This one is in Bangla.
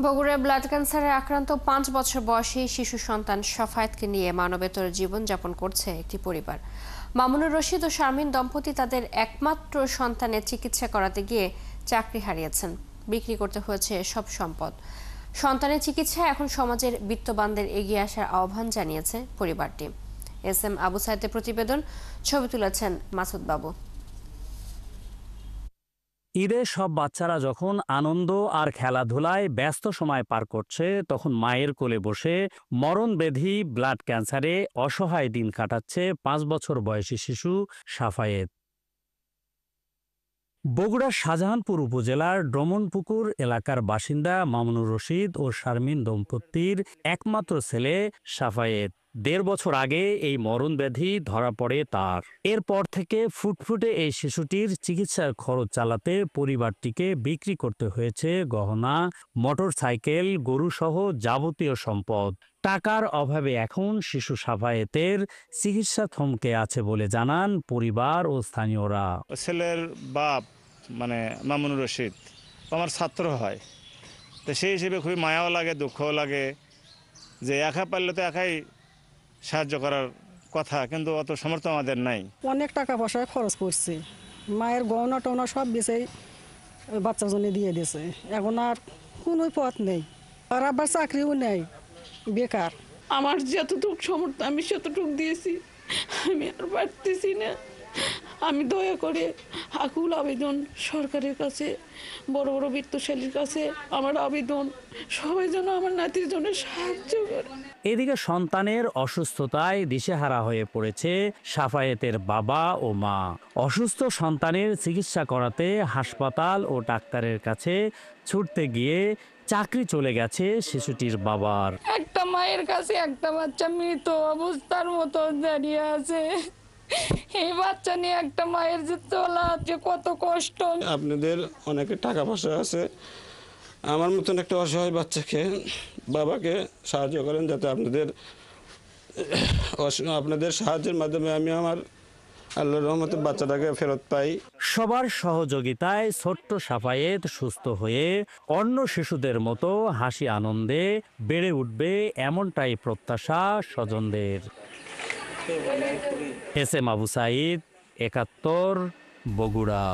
বগুড়ায় ব্লাড ক্যান্সারে আক্রান্ত ৫ বছর বয়সী শিশু সন্তান সাফায়েতকে নিয়ে মানবেতর জীবন যাপন করছে একটি পরিবার। মামুনুর রশিদ ও শারমিন দম্পতি তাদের একমাত্র সন্তানের চিকিৎসা করাতে গিয়ে চাকরি হারিয়েছেন। বিক্রি করতে হয়েছে সব সম্পদ। সন্তানের চিকিৎসায় এখন সমাজের বিত্তবানদের এগিয়ে আসার আহ্বান জানিয়েছে পরিবারটি। এস এম আবু সাইদের প্রতিবেদন, ছবি তুলেছেন মাসুদ বাবু। ঈদে সব বাচ্চারা যখন আনন্দ আর খেলাধুলায় ব্যস্ত সময় পার করছে, তখন মায়ের কোলে বসে মরণব্যাধি ব্লাড ক্যান্সারে অসহায় দিন কাটাচ্ছে ৫ বছর বয়সী শিশু সাফায়েত। বগুড়ার শাহজাহানপুর উপজেলার ড্রমনপুকুর এলাকার বাসিন্দা মামুনুর রশিদ ও শারমিন দম্পতির একমাত্র ছেলে সাফায়েত। ১.৫ বছর আগে এই মরণব্যাধি ধরা পড়ে তার। এরপর থেকে ফুটফুটে এই শিশুটির চিকিৎসার খরচ চালাতে পরিবারটিকে বিক্রি করতে হয়েছে গহনা, মোটরসাইকেল, গরুসহ যাবতীয় সম্পদ। টাকার অভাবে এখন শিশু সাফায়েতের চিকিৎসা থমকে আছে বলে জানান পরিবার ও স্থানীয়রা। ছেলের বাপ মানে মামুনুর রশিদ আমার ছাত্র হয়, তো সেই হিসেবে খুবই মায়াও লাগে, দুঃখও লাগে যে একা পারলে তো একাই সাহায্য করার কথা, কিন্তু অত সামর্থ্য আমাদের নাই। অনেক টাকা পয়সা খরচ করছি, মায়ের গহনা টহনা সব বেচেই বাচ্চার জন্য দিয়ে দিয়েছে। এখন আর কোনো পথ নেই, আর আবার চাকরিও নেই, বেকার। আমার যতটুকু সামর্থ্য আমি সেতটুকু দিয়েছি, আমি আর পারতেছি না। আমি দয়া করে আকুল আবেদন সরকারের কাছে, বড় বড় বিত্তশালীর কাছে আমার আবেদন, সবাই যেন আমার নাতির জন্য সাহায্য করে। এদিকে সন্তানের অসুস্থতায় দিশেহারা হয়ে পড়েছে সাফায়েতের বাবা ও মা। অসুস্থ সন্তানের চিকিৎসা করাতে হাসপাতাল ও ডাক্তারের কাছে ছুটতে গিয়ে চাকরি চলে গেছে শিশুটির বাবার। একটা মায়ের কাছে একটা বাচ্চা মৃত অবস্থার মতো দাঁড়িয়ে আছে। এই বাচ্চা নিয়ে একটা মায়ের যে চলা যে কত কষ্ট। আপনাদের অনেকে টাকা পয়সা আছে, আমার মতন একটা অসহায় বাচ্চাকে বাবাকে সাহায্য করেন, যাতে আপনাদের সাহায্যের মাধ্যমে আমি আমার আল্লাহর রহমতে বাচ্চাটাকে ফেরত পাই। সবার সহযোগিতায় ছোট্ট সাফায়েত সুস্থ হয়ে অন্য শিশুদের মতো হাসি আনন্দে বেড়ে উঠবে, এমনটাই প্রত্যাশা স্বজনদের। S M Abu Saeed, ৭১, Bogura.